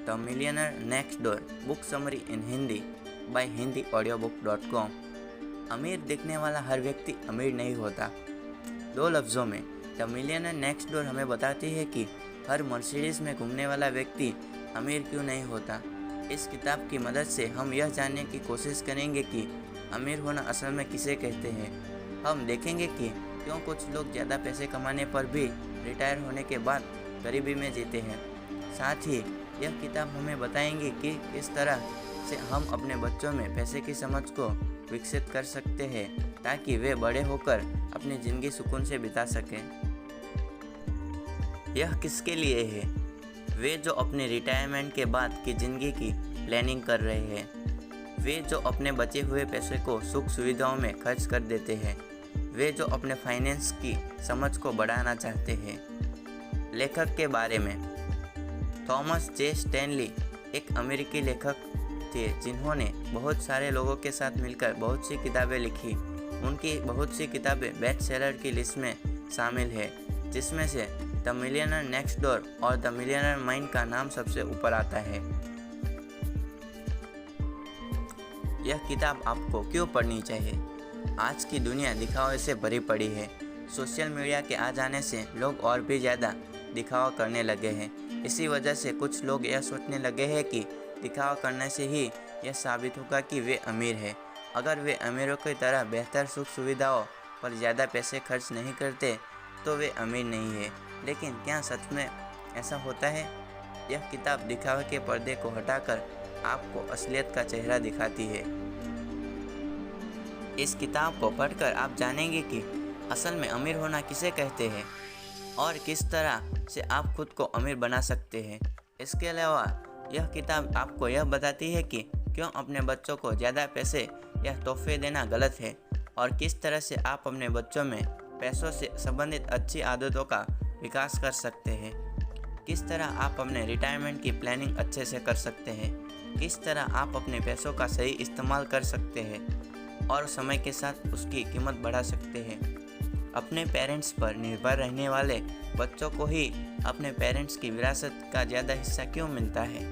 The millionaire next door book summary in Hindi by HindiAudiobook.com। अमीर दिखने वाला हर व्यक्ति अमीर नहीं होता। दो लफ्ज़ों में द मिलियनर नेक्स्ट डोर हमें बताती है कि हर मर्सिडीज़ में घूमने वाला व्यक्ति अमीर क्यों नहीं होता। इस किताब की मदद से हम यह जानने की कोशिश करेंगे कि अमीर होना असल में किसे कहते हैं। हम देखेंगे कि क्यों कुछ लोग ज़्यादा पैसे कमाने पर भी रिटायर होने के बाद गरीबी में जीते हैं। साथ ही यह किताब हमें बताएंगी कि किस तरह से हम अपने बच्चों में पैसे की समझ को विकसित कर सकते हैं ताकि वे बड़े होकर अपनी ज़िंदगी सुकून से बिता सकें। यह किसके लिए है? वे जो अपने रिटायरमेंट के बाद की ज़िंदगी की प्लानिंग कर रहे हैं, वे जो अपने बचे हुए पैसे को सुख सुविधाओं में खर्च कर देते हैं, वे जो अपने फाइनेंस की समझ को बढ़ाना चाहते हैं। लेखक के बारे में थॉमस जे स्टैनली एक अमेरिकी लेखक थे जिन्होंने बहुत सारे लोगों के साथ मिलकर बहुत सी किताबें लिखी। उनकी बहुत सी किताबें बेस्ट सेलर की लिस्ट में शामिल है, जिसमें से द मिलियनर नेक्स्ट डोर और द मिलियनर माइंड का नाम सबसे ऊपर आता है। यह किताब आपको क्यों पढ़नी चाहिए? आज की दुनिया दिखावे से भरी पड़ी है। सोशल मीडिया के आ जाने से लोग और भी ज़्यादा दिखावा करने लगे हैं। इसी वजह से कुछ लोग यह सोचने लगे हैं कि दिखावा करने से ही यह साबित होगा कि वे अमीर हैं। अगर वे अमीरों की तरह बेहतर सुख सुविधाओं पर ज़्यादा पैसे खर्च नहीं करते तो वे अमीर नहीं है। लेकिन क्या सच में ऐसा होता है? यह किताब दिखावे के पर्दे को हटाकर आपको असलियत का चेहरा दिखाती है। इस किताब को पढ़कर आप जानेंगे कि असल में अमीर होना किसे कहते हैं और किस तरह से आप खुद को अमीर बना सकते हैं। इसके अलावा यह किताब आपको यह बताती है कि क्यों अपने बच्चों को ज़्यादा पैसे या तोहफे देना गलत है और किस तरह से आप अपने बच्चों में पैसों से संबंधित अच्छी आदतों का विकास कर सकते हैं। किस तरह आप अपने रिटायरमेंट की प्लानिंग अच्छे से कर सकते हैं, किस तरह आप अपने पैसों का सही इस्तेमाल कर सकते हैं और समय के साथ उसकी कीमत बढ़ा सकते हैं। अपने पेरेंट्स पर निर्भर रहने वाले बच्चों को ही अपने पेरेंट्स की विरासत का ज़्यादा हिस्सा क्यों मिलता है?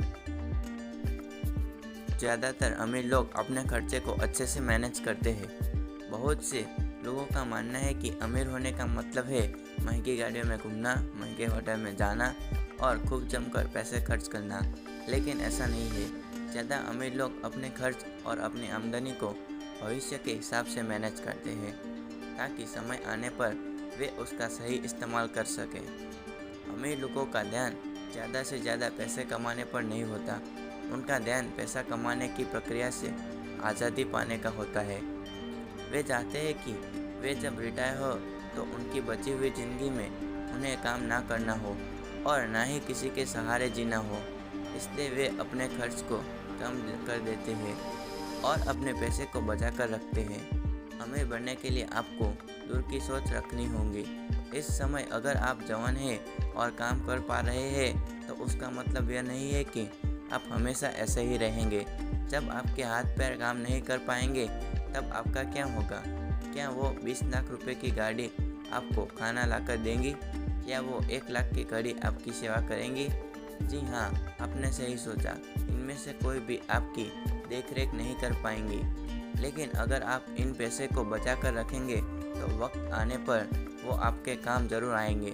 ज़्यादातर अमीर लोग अपने खर्चे को अच्छे से मैनेज करते हैं। बहुत से लोगों का मानना है कि अमीर होने का मतलब है महंगी गाड़ियों में घूमना, महंगे होटल में जाना और खूब जमकर पैसे खर्च करना। लेकिन ऐसा नहीं है। ज़्यादा अमीर लोग अपने खर्च और अपनी आमदनी को भविष्य के हिसाब से मैनेज करते हैं ताकि समय आने पर वे उसका सही इस्तेमाल कर सकें। अमीर लोगों का ध्यान ज़्यादा से ज़्यादा पैसे कमाने पर नहीं होता। उनका ध्यान पैसा कमाने की प्रक्रिया से आज़ादी पाने का होता है। वे चाहते हैं कि वे जब रिटायर हो तो उनकी बची हुई ज़िंदगी में उन्हें काम ना करना हो और ना ही किसी के सहारे जीना हो। इसलिए वे अपने खर्च को कम कर देते हैं और अपने पैसे को बचा कर रखते हैं। अमीर बनने के लिए आपको दूर की सोच रखनी होगी। इस समय अगर आप जवान हैं और काम कर पा रहे हैं तो उसका मतलब यह नहीं है कि आप हमेशा ऐसे ही रहेंगे। जब आपके हाथ पैर काम नहीं कर पाएंगे तब आपका क्या होगा? क्या वो 20 लाख रुपए की गाड़ी आपको खाना लाकर देंगी या वो 1 लाख की घड़ी आपकी सेवा करेंगी? जी हाँ, आपने सही सोचा। इनमें से कोई भी आपकी देखरेख नहीं कर पाएंगी। लेकिन अगर आप इन पैसे को बचा कर रखेंगे तो वक्त आने पर वो आपके काम जरूर आएंगे।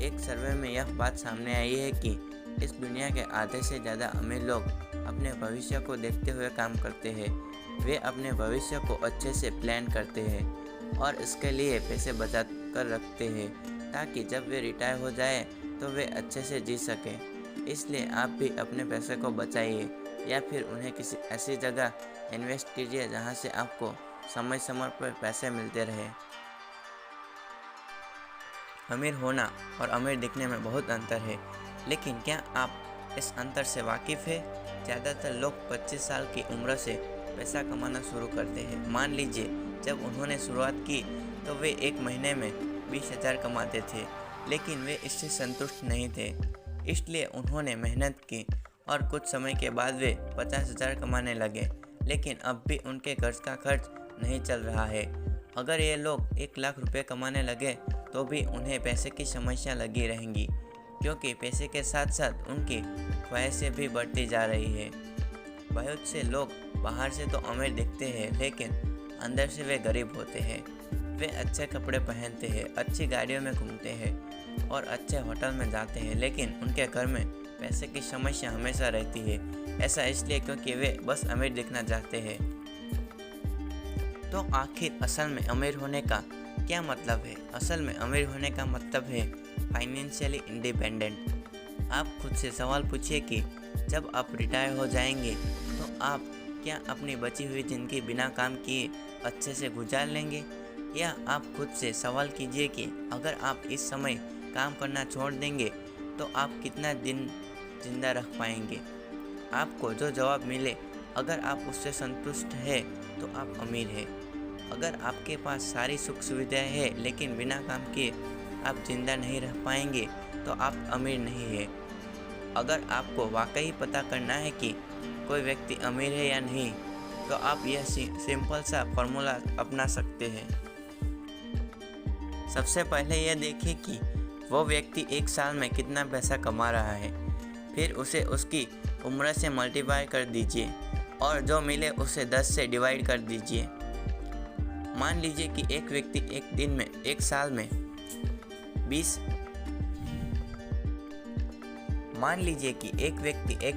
एक सर्वे में यह बात सामने आई है कि इस दुनिया के आधे से ज़्यादा अमीर लोग अपने भविष्य को देखते हुए काम करते हैं। वे अपने भविष्य को अच्छे से प्लान करते हैं और इसके लिए पैसे बचा कर रखते हैं ताकि जब वे रिटायर हो जाए तो वे अच्छे से जी सकें। इसलिए आप भी अपने पैसे को बचाइए या फिर उन्हें किसी ऐसी जगह इन्वेस्ट कीजिए जहां से आपको समय समय पर पैसे मिलते रहे। अमीर होना और अमीर दिखने में बहुत अंतर है, लेकिन क्या आप इस अंतर से वाकिफ़ है? ज़्यादातर लोग 25 साल की उम्र से पैसा कमाना शुरू करते हैं। मान लीजिए जब उन्होंने शुरुआत की तो वे एक महीने में 20,000 कमाते थे, लेकिन वे इससे संतुष्ट नहीं थे। इसलिए उन्होंने मेहनत की और कुछ समय के बाद वे 50,000 कमाने लगे, लेकिन अब भी उनके घर का खर्च नहीं चल रहा है। अगर ये लोग 1 लाख रुपए कमाने लगे तो भी उन्हें पैसे की समस्या लगी रहेंगी। क्योंकि पैसे के साथ साथ उनकी ख्वाहिशें भी बढ़ती जा रही है। बहुत से लोग बाहर से तो अमीर दिखते हैं, लेकिन अंदर से वे गरीब होते हैं। वे अच्छे कपड़े पहनते हैं, अच्छी गाड़ियों में घूमते हैं और अच्छे होटल में जाते हैं, लेकिन उनके घर में पैसे की समस्या हमेशा रहती है। ऐसा इसलिए क्योंकि वे बस अमीर दिखना चाहते हैं। तो आखिर असल में अमीर होने का क्या मतलब है? असल में अमीर होने का मतलब है फाइनेंशियली इंडिपेंडेंट। आप खुद से सवाल पूछिए कि जब आप रिटायर हो जाएंगे तो आप क्या अपनी बची हुई ज़िंदगी बिना काम किए अच्छे से गुजार लेंगे? या आप खुद से सवाल कीजिए कि अगर आप इस समय काम करना छोड़ देंगे तो आप कितना दिन जिंदा रह पाएंगे? आपको जो जवाब मिले, अगर आप उससे संतुष्ट हैं तो आप अमीर हैं। अगर आपके पास सारी सुख सुविधाएं हैं लेकिन बिना काम किए आप जिंदा नहीं रह पाएंगे तो आप अमीर नहीं हैं। अगर आपको वाकई पता करना है कि कोई व्यक्ति अमीर है या नहीं, तो आप यह सिंपल सा फॉर्मूला अपना सकते हैं। सबसे पहले यह देखिए कि वो व्यक्ति एक साल में कितना पैसा कमा रहा है। फिर उसे उसकी उम्र से मल्टीप्लाई कर दीजिए और जो मिले उसे 10 से डिवाइड कर दीजिए। मान लीजिए कि एक व्यक्ति एक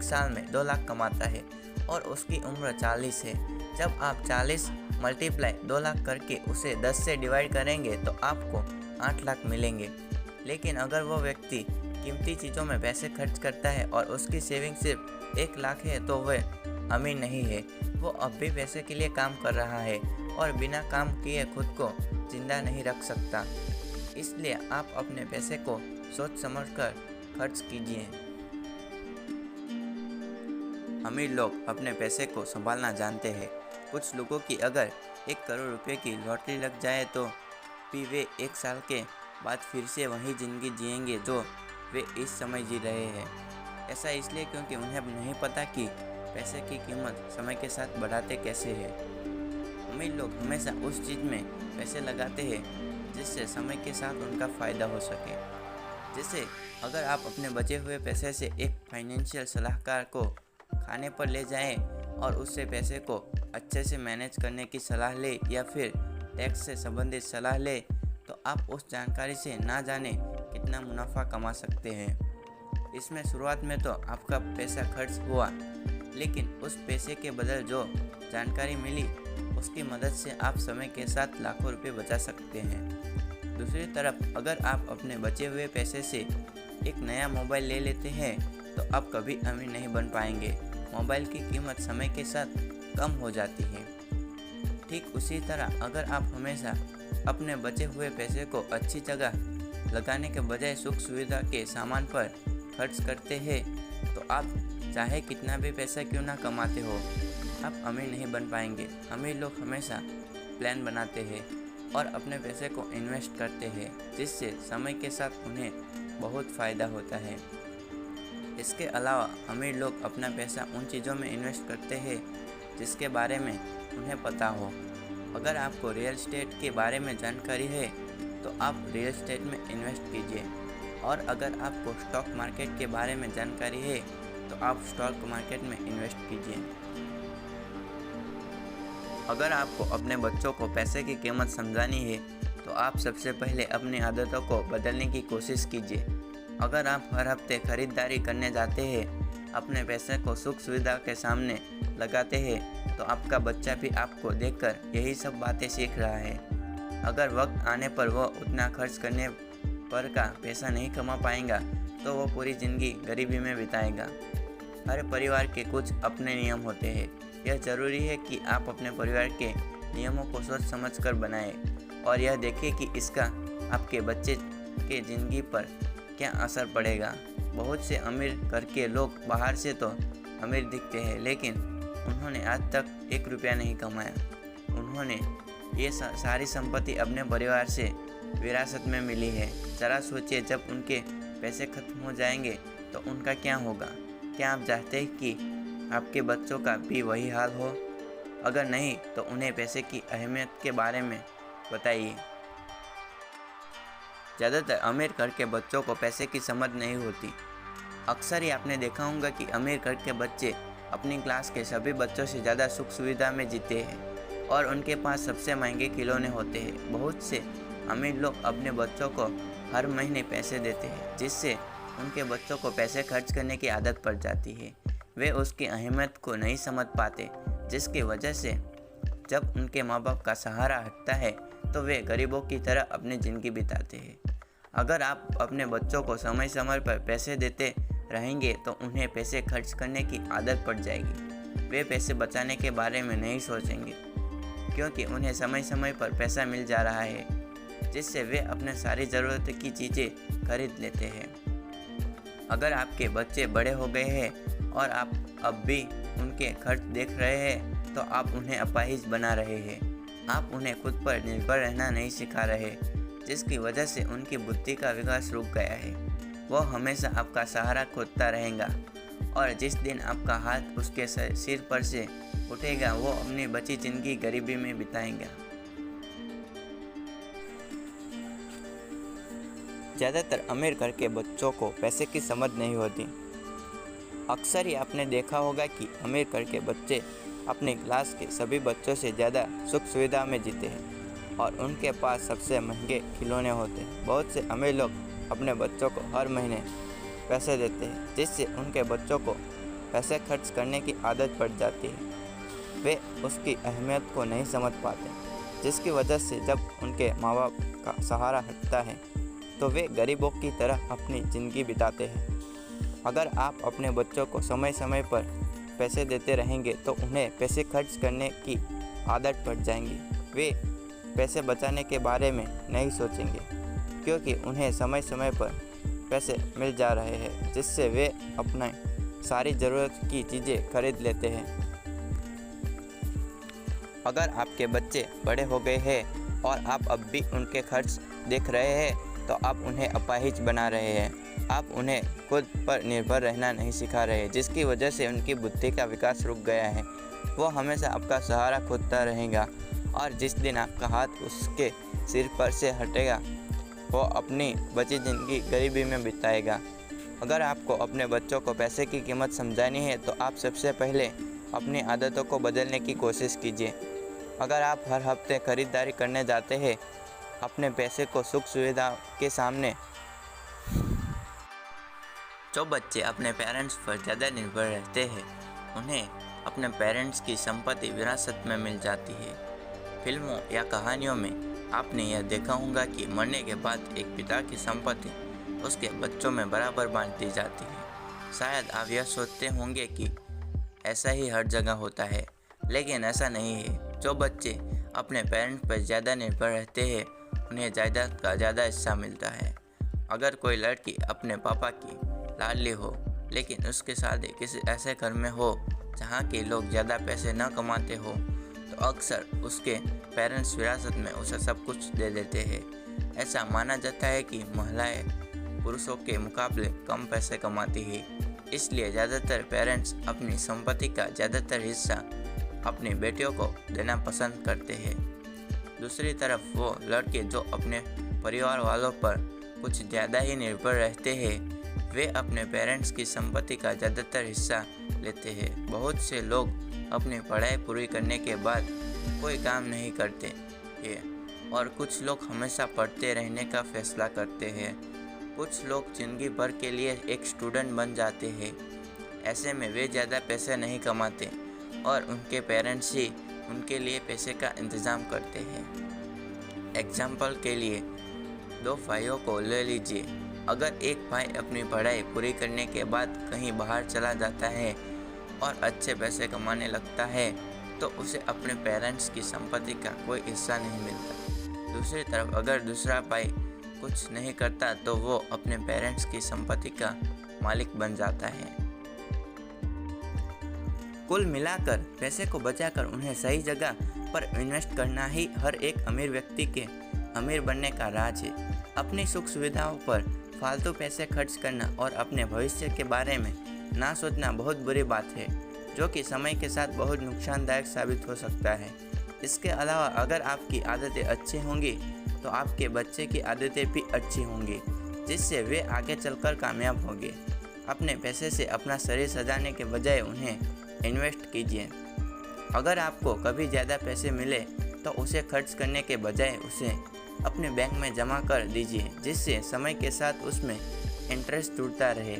साल में 2 लाख कमाता है और उसकी उम्र 40 है। जब आप 40 मल्टीप्लाई 2 लाख करके उसे 10 से डिवाइड करेंगे तो आपको 8 लाख मिलेंगे। लेकिन अगर वो व्यक्ति कीमती चीज़ों में पैसे खर्च करता है और उसकी सेविंग सिर्फ 1 लाख है तो वह अमीर नहीं है। वो अब भी पैसे के लिए काम कर रहा है और बिना काम किए खुद को जिंदा नहीं रख सकता। इसलिए आप अपने पैसे को सोच समझकर खर्च कीजिए। अमीर लोग अपने पैसे को संभालना जानते हैं। कुछ लोगों की अगर 1 करोड़ रुपए की लॉटरी लग जाए तो भी वे 1 साल के बाद फिर से वही ज़िंदगी जिएंगे जो वे इस समय जी रहे हैं। ऐसा इसलिए क्योंकि उन्हें नहीं पता कि पैसे की कीमत समय के साथ बढ़ाते कैसे हैं। अमीर लोग हमेशा उस चीज़ में पैसे लगाते हैं जिससे समय के साथ उनका फ़ायदा हो सके। जैसे अगर आप अपने बचे हुए पैसे से एक फाइनेंशियल सलाहकार को खाने पर ले जाएं और उससे पैसे को अच्छे से मैनेज करने की सलाह ले या फिर टैक्स से संबंधित सलाह ले, तो आप उस जानकारी से ना जाने कितना मुनाफा कमा सकते हैं। इसमें शुरुआत में तो आपका पैसा खर्च हुआ, लेकिन उस पैसे के बदले जो जानकारी मिली उसकी मदद से आप समय के साथ लाखों रुपए बचा सकते हैं। दूसरी तरफ अगर आप अपने बचे हुए पैसे से एक नया मोबाइल ले लेते हैं तो आप कभी अमीर नहीं बन पाएंगे। मोबाइल की कीमत समय के साथ कम हो जाती है। ठीक उसी तरह अगर आप हमेशा अपने बचे हुए पैसे को अच्छी जगह लगाने के बजाय सुख सुविधा के सामान पर खर्च करते हैं तो आप चाहे कितना भी पैसा क्यों ना कमाते हो, आप अमीर नहीं बन पाएंगे। अमीर लोग हमेशा प्लान बनाते हैं और अपने पैसे को इन्वेस्ट करते हैं, जिससे समय के साथ उन्हें बहुत फ़ायदा होता है। इसके अलावा अमीर लोग अपना पैसा उन चीज़ों में इन्वेस्ट करते हैं जिसके बारे में उन्हें पता हो। अगर आपको रियल एस्टेट के बारे में जानकारी है तो आप रियल एस्टेट में इन्वेस्ट कीजिए, और अगर आपको स्टॉक मार्केट के बारे में जानकारी है तो आप स्टॉक मार्केट में इन्वेस्ट कीजिए। अगर आपको अपने बच्चों को पैसे की कीमत समझानी है तो आप सबसे पहले अपनी आदतों को बदलने की कोशिश कीजिए। अगर आप हर हफ्ते खरीदारी करने जाते हैं, अपने पैसे को सुख सुविधा के सामने लगाते हैं, तो आपका बच्चा भी आपको देखकर यही सब बातें सीख रहा है। अगर वक्त आने पर वो उतना खर्च करने पर का पैसा नहीं कमा पाएगा तो वो पूरी ज़िंदगी गरीबी में बिताएगा। हर परिवार के कुछ अपने नियम होते हैं। यह ज़रूरी है कि आप अपने परिवार के नियमों को सोच समझकर बनाएं और यह देखें कि इसका आपके बच्चे के ज़िंदगी पर क्या असर पड़ेगा। बहुत से अमीर घर के लोग बाहर से तो अमीर दिखते हैं, लेकिन उन्होंने आज तक 1 रुपया नहीं कमाया। उन्होंने ये सारी संपत्ति अपने परिवार से विरासत में मिली है। ज़रा सोचिए, जब उनके पैसे खत्म हो जाएंगे तो उनका क्या होगा? क्या आप चाहते हैं कि आपके बच्चों का भी वही हाल हो? अगर नहीं तो उन्हें पैसे की अहमियत के बारे में बताइए। ज़्यादातर अमीर घर के बच्चों को पैसे की समझ नहीं होती। अक्सर ही आपने देखा होगा कि अमीर घर के बच्चे अपनी क्लास के सभी बच्चों से ज़्यादा सुख सुविधा में जीते हैं और उनके पास सबसे महंगे खिलौने होते हैं। बहुत से अमीर लोग अपने बच्चों को हर महीने पैसे देते हैं, जिससे उनके बच्चों को पैसे खर्च करने की आदत पड़ जाती है। वे उसकी अहमियत को नहीं समझ पाते, जिसकी वजह से जब उनके माँ बाप का सहारा हटता है तो वे गरीबों की तरह अपनी ज़िंदगी बिताते हैं। अगर आप अपने बच्चों को समय समय पर पैसे देते रहेंगे तो उन्हें पैसे खर्च करने की आदत पड़ जाएगी। वे पैसे बचाने के बारे में नहीं सोचेंगे, क्योंकि उन्हें समय समय पर पैसा मिल जा रहा है, जिससे वे अपने सारी ज़रूरत की चीज़ें खरीद लेते हैं। अगर आपके बच्चे बड़े हो गए हैं और आप अब भी उनके खर्च देख रहे हैं तो आप उन्हें अपाहिज बना रहे हैं। आप उन्हें खुद पर निर्भर रहना नहीं सिखा रहे, जिसकी वजह से उनकी बुद्धि का विकास रुक गया है। वो हमेशा आपका सहारा खोजता रहेगा और जिस दिन आपका हाथ उसके सिर पर से उठेगा वो अपनी बची जिंदगी गरीबी में बिताएगा। ज़्यादातर अमीर घर के बच्चों को पैसे की समझ नहीं होती। अक्सर ही आपने देखा होगा कि अमीर घर के बच्चे अपनी क्लास के सभी बच्चों से ज़्यादा सुख सुविधा में जीते हैं और उनके पास सबसे महंगे खिलौने होते हैं। बहुत से अमीर लोग अपने बच्चों को हर महीने पैसे देते हैं, जिससे उनके बच्चों को पैसे खर्च करने की आदत पड़ जाती है। वे उसकी अहमियत को नहीं समझ पाते, जिसकी वजह से जब उनके माँ बाप का सहारा हटता है तो वे गरीबों की तरह अपनी ज़िंदगी बिताते हैं। अगर आप अपने बच्चों को समय समय पर पैसे देते रहेंगे तो उन्हें पैसे खर्च करने की आदत पड़ जाएंगी। वे पैसे बचाने के बारे में नहीं सोचेंगे, क्योंकि उन्हें समय समय पर पैसे मिल जा रहे हैं, जिससे वे अपने सारी ज़रूरत की चीज़ें खरीद लेते हैं। अगर आपके बच्चे बड़े हो गए हैं और आप अब भी उनके खर्च देख रहे हैं तो आप उन्हें अपाहिज बना रहे हैं। आप उन्हें खुद पर निर्भर रहना नहीं सिखा रहे, जिसकी वजह से उनकी बुद्धि का विकास रुक गया है। वो हमेशा आपका सहारा खोजता रहेगा और जिस दिन आपका हाथ उसके सिर पर से हटेगा वो अपनी बची ज़िंदगी गरीबी में बिताएगा। अगर आपको अपने बच्चों को पैसे की कीमत समझानी है तो आप सबसे पहले अपनी आदतों को बदलने की कोशिश कीजिए। अगर आप हर हफ्ते खरीदारी करने जाते हैं, अपने पैसे को सुख सुविधा के सामने। जो बच्चे अपने पेरेंट्स पर ज़्यादा निर्भर रहते हैं उन्हें अपने पेरेंट्स की संपत्ति विरासत में मिल जाती है। फिल्मों या कहानियों में आपने यह देखा होगा कि मरने के बाद एक पिता की संपत्ति उसके बच्चों में बराबर बांट दी जाती है। शायद आप यह सोचते होंगे कि ऐसा ही हर जगह होता है, लेकिन ऐसा नहीं है। जो बच्चे अपने पेरेंट्स पर ज़्यादा निर्भर रहते हैं उन्हें जायदाद का ज़्यादा हिस्सा मिलता है। अगर कोई लड़की अपने पापा की लाडली हो लेकिन उसकी शादी किसी ऐसे घर में हो जहाँ के लोग ज़्यादा पैसे न कमाते हो तो अक्सर उसके पेरेंट्स विरासत में उसे सब कुछ दे देते हैं। ऐसा माना जाता है कि महिलाएं पुरुषों के मुकाबले कम पैसे कमाती हैं, इसलिए ज़्यादातर पेरेंट्स अपनी संपत्ति का ज़्यादातर हिस्सा अपनी बेटियों को देना पसंद करते हैं। दूसरी तरफ वो लड़के जो अपने परिवार वालों पर कुछ ज़्यादा ही निर्भर रहते हैं वे अपने पेरेंट्स की संपत्ति का ज़्यादातर हिस्सा लेते हैं। बहुत से लोग अपनी पढ़ाई पूरी करने के बाद कोई काम नहीं करते हैं और कुछ लोग हमेशा पढ़ते रहने का फैसला करते हैं। कुछ लोग जिंदगी भर के लिए एक स्टूडेंट बन जाते हैं। ऐसे में वे ज़्यादा पैसे नहीं कमाते और उनके पेरेंट्स ही उनके लिए पैसे का इंतज़ाम करते हैं। एग्जाम्पल के लिए दो भाइयों को ले लीजिए। अगर एक भाई अपनी पढ़ाई पूरी करने के बाद कहीं बाहर चला जाता है और अच्छे पैसे कमाने लगता है तो उसे अपने पेरेंट्स की संपत्ति का कोई हिस्सा नहीं मिलता। दूसरी तरफ अगर दूसरा भाई कुछ नहीं करता तो वो अपने पेरेंट्स की संपत्ति का मालिक बन जाता है। कुल मिलाकर पैसे को बचाकर उन्हें सही जगह पर इन्वेस्ट करना ही हर एक अमीर व्यक्ति के अमीर बनने का राज है। अपनी सुख सुविधाओं पर फालतू पैसे खर्च करना और अपने भविष्य के बारे में ना सोचना बहुत बुरी बात है, जो कि समय के साथ बहुत नुकसानदायक साबित हो सकता है। इसके अलावा अगर आपकी आदतें अच्छी होंगी तो आपके बच्चे की आदतें भी अच्छी होंगी, जिससे वे आगे चलकर कामयाब होंगे। अपने पैसे से अपना शरीर सजाने के बजाय उन्हें इन्वेस्ट कीजिए। अगर आपको कभी ज़्यादा पैसे मिले तो उसे खर्च करने के बजाय उसे अपने बैंक में जमा कर दीजिए, जिससे समय के साथ उसमें इंटरेस्ट जुड़ता रहे।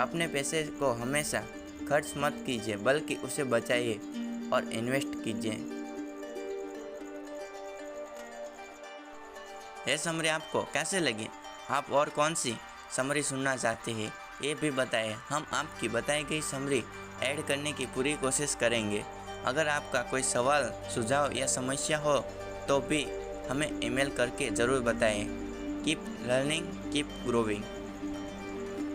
अपने पैसे को हमेशा खर्च मत कीजिए, बल्कि उसे बचाइए और इन्वेस्ट कीजिए। यह समरी आपको कैसे लगी? आप और कौन सी समरी सुनना चाहते हैं ये भी बताएं। हम आपकी बताई गई समरी ऐड करने की पूरी कोशिश करेंगे। अगर आपका कोई सवाल, सुझाव या समस्या हो तो भी हमें ईमेल करके ज़रूर बताएं। Keep learning, keep growing.